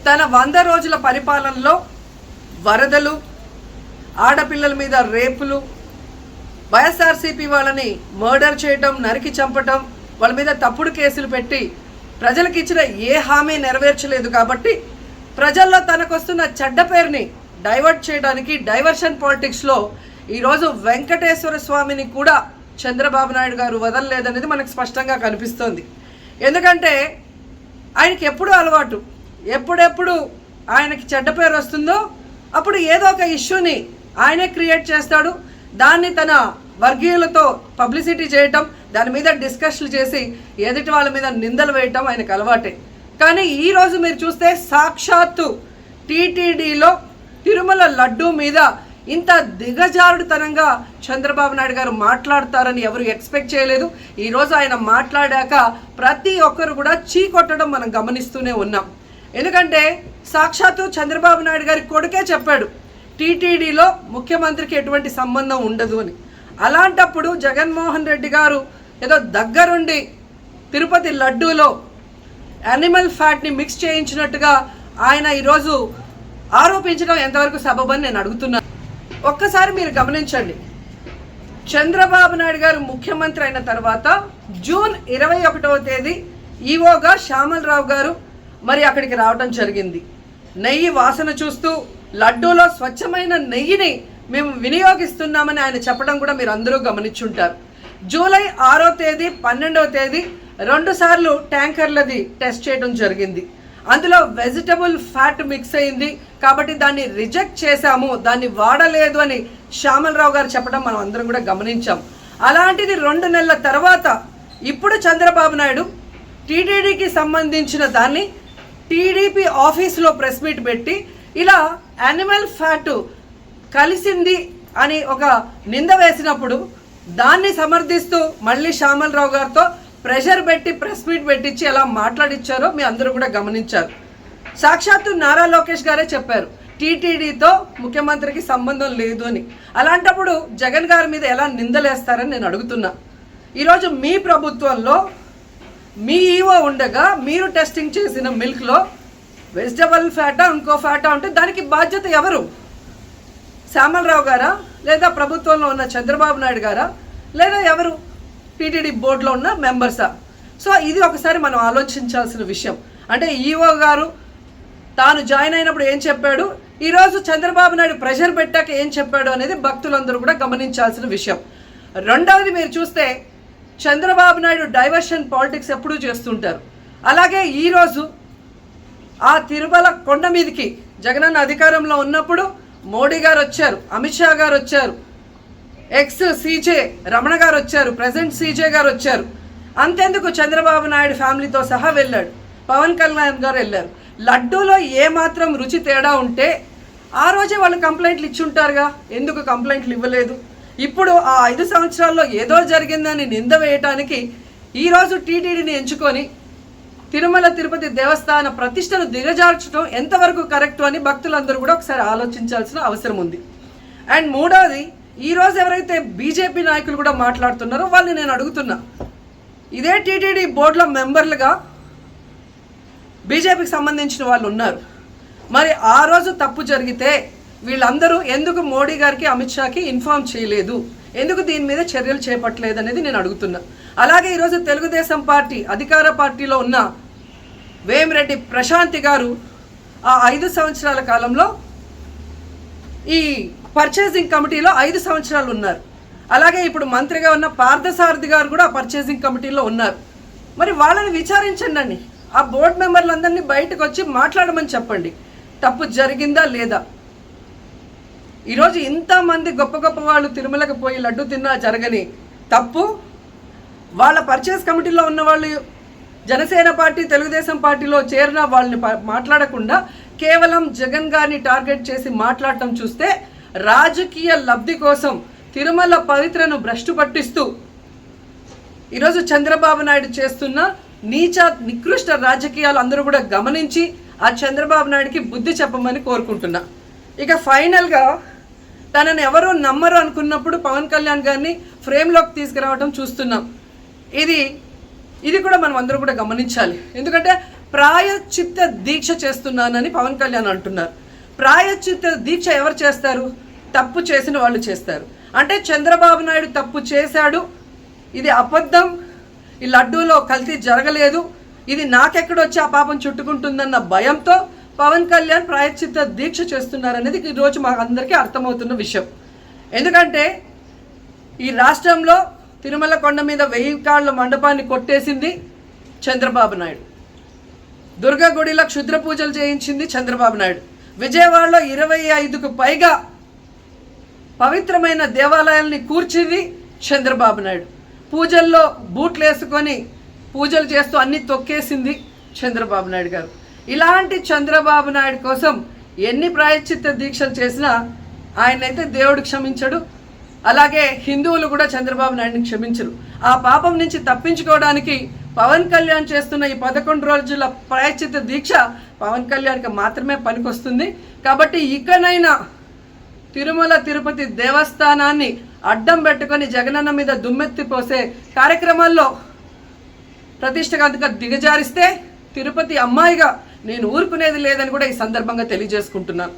తన 100 రోజుల పరిపాలనలో వరదలు, ఆడపిల్లల మీద రేపులు, వైఎస్ఆర్సీపీ వాళ్ళని మర్డర్ చేయటం, నరికి చంపటం, వాళ్ళ మీద తప్పుడు కేసులు పెట్టి ప్రజలకు ఇచ్చిన ఏ హామీ నెరవేర్చలేదు. కాబట్టి ప్రజల్లో తనకు వస్తున్న చెడ్డ పేరుని డైవర్ట్ చేయడానికి డైవర్షన్ పాలిటిక్స్లో ఈరోజు వెంకటేశ్వర స్వామిని కూడా చంద్రబాబు నాయుడు గారు వదలలేదనేది మనకు స్పష్టంగా కనిపిస్తోంది. ఎందుకంటే ఆయనకి ఎప్పుడూ అలవాటు, ఎప్పుడెప్పుడు ఆయనకి చెడ్డ పేరు వస్తుందో అప్పుడు ఏదో ఒక ఇష్యూని ఆయనే క్రియేట్ చేస్తాడు. దాన్ని తన వర్గీయులతో పబ్లిసిటీ చేయటం, దాని మీద డిస్కషన్లు చేసి ఎదుటి వాళ్ళ మీద నిందలు వేయటం ఆయనకు అలవాటే. కానీ ఈరోజు మీరు చూస్తే సాక్షాత్తు టీటీడీలో తిరుమల లడ్డూ మీద ఇంత దిగజారుడుతనంగా చంద్రబాబు నాయుడు గారు మాట్లాడతారని ఎవరు ఎక్స్పెక్ట్ చేయలేదు. ఈరోజు ఆయన మాట్లాడాక ప్రతి ఒక్కరు కూడా చీకొట్టడం మనం గమనిస్తూనే ఉన్నాం. ఎందుకంటే సాక్షాత్తు చంద్రబాబు నాయుడు గారి కొడుకే చెప్పాడు టీటీడీలో ముఖ్యమంత్రికి ఎటువంటి సంబంధం ఉండదు అని. అలాంటప్పుడు జగన్మోహన్ రెడ్డి గారు ఏదో దగ్గరుండి తిరుపతి లడ్డూలో యానిమల్ ఫ్యాట్ని మిక్స్ చేయించినట్టుగా ఆయన ఈరోజు ఆరోపించడం ఎంతవరకు సబబని నేను అడుగుతున్నాను. ఒక్కసారి మీరు గమనించండి, చంద్రబాబు నాయుడు గారు ముఖ్యమంత్రి అయిన తర్వాత జూన్ 21వ తేదీ ఈవోగా శ్యామలరావు గారు మరి అక్కడికి రావడం జరిగింది. నెయ్యి వాసన చూస్తూ లడ్డూలో స్వచ్ఛమైన నెయ్యిని మేము వినియోగిస్తున్నామని ఆయన చెప్పడం కూడా మీరు అందరూ గమనించుంటారు. జూలై 6వ తేదీ 12వ తేదీ 2 సార్లు ట్యాంకర్లది టెస్ట్ చేయడం జరిగింది. అందులో వెజిటబుల్ ఫ్యాట్ మిక్స్ అయింది కాబట్టి దాన్ని రిజెక్ట్ చేశాము, దాన్ని వాడలేదు అని శ్యామలరావు గారు చెప్పడం మనం అందరం కూడా గమనించాం. అలాంటిది 2 నెలల తర్వాత ఇప్పుడు చంద్రబాబు నాయుడు టీటీడీకి సంబంధించిన దాన్ని టీడీపీ ఆఫీసులో ప్రెస్ మీట్ పెట్టి ఇలా యానిమల్ ఫ్యాట్ కలిసింది అని ఒక నింద వేసినప్పుడు దాన్ని సమర్థిస్తూ మళ్ళీ శ్యామలరావు గారితో ప్రెషర్ పెట్టి ప్రెస్ మీట్ పెట్టించి ఎలా మాట్లాడిచ్చారో మీ అందరూ కూడా గమనించారు. సాక్షాత్తు నారా లోకేష్ గారే చెప్పారు టీటీడీతో ముఖ్యమంత్రికి సంబంధం లేదు అని. అలాంటప్పుడు జగన్ గారి మీద ఎలా నిందలేస్తారని నేను అడుగుతున్నా. ఈరోజు మీ ప్రభుత్వంలో మీ ఈవో ఉండగా మీరు టెస్టింగ్ చేసిన మిల్క్లో వెజిటబుల్ ఫ్యాటా ఇంకో ఫ్యాటా ఉంటే దానికి బాధ్యత ఎవరు? శ్యామలరావు గారా, లేదా ప్రభుత్వంలో ఉన్న చంద్రబాబు నాయుడు గారా, లేదా ఎవరు టీటీడీ బోర్డులో ఉన్న మెంబర్సా? సో ఇది ఒకసారి మనం ఆలోచించాల్సిన విషయం. అంటే ఈవో గారు తాను జాయిన్ అయినప్పుడు ఏం చెప్పాడు, ఈరోజు చంద్రబాబు నాయుడు ప్రెషర్ పెట్టాక ఏం చెప్పాడు అనేది భక్తులందరూ కూడా గమనించాల్సిన విషయం. రెండవది మీరు చూస్తే చంద్రబాబు నాయుడు డైవర్షన్ పాలిటిక్స్ ఎప్పుడూ చేస్తుంటారు. అలాగే ఈరోజు ఆ తిరుమల కొండ మీదకి జగనన్న అధికారంలో ఉన్నప్పుడు మోడీ గారు వచ్చారు, అమిత్ షా గారు వచ్చారు, ఎక్స్ సీజే రమణ గారు వచ్చారు, ప్రెసెంట్ సీజే గారు వచ్చారు. అంతెందుకు చంద్రబాబు నాయుడు ఫ్యామిలీతో సహా వెళ్ళాడు, పవన్ కళ్యాణ్ గారు వెళ్ళారు. లడ్డూలో ఏమాత్రం రుచి తేడా ఉంటే ఆ రోజే వాళ్ళు కంప్లైంట్లు ఇచ్చుంటారుగా, ఎందుకు కంప్లైంట్లు ఇవ్వలేదు? ఇప్పుడు ఆ 5 సంవత్సరాల్లో ఏదో జరిగిందని నింద వేయటానికి ఈరోజు టీటీడీని ఎంచుకొని తిరుమల తిరుపతి దేవస్థాన ప్రతిష్టను దిగజార్చడం ఎంతవరకు కరెక్ట్ అని భక్తులందరూ కూడా ఒకసారి ఆలోచించాల్సిన అవసరం ఉంది. అండ్ మూడవది, ఈరోజు ఎవరైతే బీజేపీ నాయకులు కూడా మాట్లాడుతున్నారో వాళ్ళని నేను అడుగుతున్నా, ఇదే టీటీడీ బోర్డులో మెంబర్లుగా బీజేపీకి సంబంధించిన వాళ్ళు ఉన్నారు. మరి ఆ రోజు తప్పు జరిగితే వీళ్ళందరూ ఎందుకు మోడీ గారికి అమిత్ షాకి ఇన్ఫార్మ్ చేయలేదు, ఎందుకు దీని మీద చర్యలు చేపట్టలేదు అనేది నేను అడుగుతున్నా. అలాగే ఈరోజు తెలుగుదేశం పార్టీ అధికార పార్టీలో ఉన్న వేమిరెడ్డి ప్రశాంతి గారు ఆ 5 సంవత్సరాల కాలంలో ఈ పర్చేసింగ్ కమిటీలో 5 సంవత్సరాలు ఉన్నారు. అలాగే ఇప్పుడు మంత్రిగా ఉన్న పార్థసారథి గారు కూడా పర్చేసింగ్ కమిటీలో ఉన్నారు. మరి వాళ్ళని విచారించండి, ఆ బోర్డు మెంబర్లందరినీ బయటకు వచ్చి మాట్లాడమని చెప్పండి, తప్పు జరిగిందా లేదా. ఈరోజు ఇంతమంది గొప్ప గొప్ప వాళ్ళు తిరుమలకు పోయి లడ్డు తిన్నా జరగని తప్పు వాళ్ళ పర్చేస్ కమిటీలో ఉన్న వాళ్ళు జనసేన పార్టీ తెలుగుదేశం పార్టీలో చేరిన వాళ్ళని మాట్లాడకుండా కేవలం జగన్ గారిని టార్గెట్ చేసి మాట్లాడటం చూస్తే రాజకీయ లబ్ధి కోసం తిరుమల పవిత్రను భ్రష్టు పట్టిస్తూ ఈరోజు చంద్రబాబు నాయుడు చేస్తున్న నీచ నికృష్ట రాజకీయాలు అందరూ కూడా గమనించి ఆ చంద్రబాబు నాయుడికి బుద్ధి చెప్పమని కోరుకుంటున్నా. ఇక ఫైనల్గా తనని ఎవరూ నమ్మరు అనుకున్నప్పుడు పవన్ కళ్యాణ్ గారిని ఫ్రేమ్లోకి తీసుకురావడం చూస్తున్నాం. ఇది కూడా మనం అందరూ కూడా గమనించాలి. ఎందుకంటే ప్రాయశ్చిత్త దీక్ష చేస్తున్నానని పవన్ కళ్యాణ్ అంటున్నారు. ప్రాయశ్చిత్త దీక్ష ఎవరు చేస్తారు? తప్పు చేసిన వాళ్ళు చేస్తారు. అంటే చంద్రబాబు నాయుడు తప్పు చేశాడు, ఇది అబద్ధం, ఈ లడ్డూలో కల్తీ జరగలేదు, ఇది నాకెక్కడొచ్చి ఆ పాపం చుట్టుకుంటుందన్న భయంతో పవన్ కళ్యాణ్ ప్రాయశ్చిత్త దీక్ష చేస్తున్నారనేది ఈరోజు మాకు అందరికీ అర్థమవుతున్న విషయం. ఎందుకంటే ఈ రాష్ట్రంలో తిరుమల కొండ మీద 1000 కాళ్ళ మండపాన్ని కొట్టేసింది చంద్రబాబు నాయుడు. దుర్గా గుడిలో క్షుద్ర పూజలు చేయించింది చంద్రబాబు నాయుడు. విజయవాడలో 25కు పైగా పవిత్రమైన దేవాలయాల్ని కూర్చింది చంద్రబాబు నాయుడు. పూజల్లో బూట్లు వేసుకొని పూజలు చేస్తూ అన్ని తొక్కేసింది చంద్రబాబు నాయుడు గారు. ఇలాంటి చంద్రబాబు నాయుడు కోసం ఎన్ని ప్రాయశ్చిత్త దీక్షలు చేసినా ఆయనైతే దేవుడు క్షమించడు, అలాగే హిందువులు కూడా చంద్రబాబు నాయుడిని క్షమించరు. ఆ పాపం నుంచి తప్పించుకోవడానికి పవన్ కళ్యాణ్ చేస్తున్న ఈ 11 రోజుల ప్రాయశ్చిత్త దీక్ష పవన్ కళ్యాణ్కి మాత్రమే పనికొస్తుంది. కాబట్టి ఇకనైనా తిరుమల తిరుపతి దేవస్థానాన్ని అడ్డం పెట్టుకొని జగనన్న మీద దుమ్మెత్తి పోసే కార్యక్రమాల్లో ప్రతిష్టగా దిగజారిస్తే తిరుపతి అమ్మాయిగా నేను ఊరుకునేది లేదని కూడా ఈ సందర్భంగా తెలియజేసుకుంటున్నాను.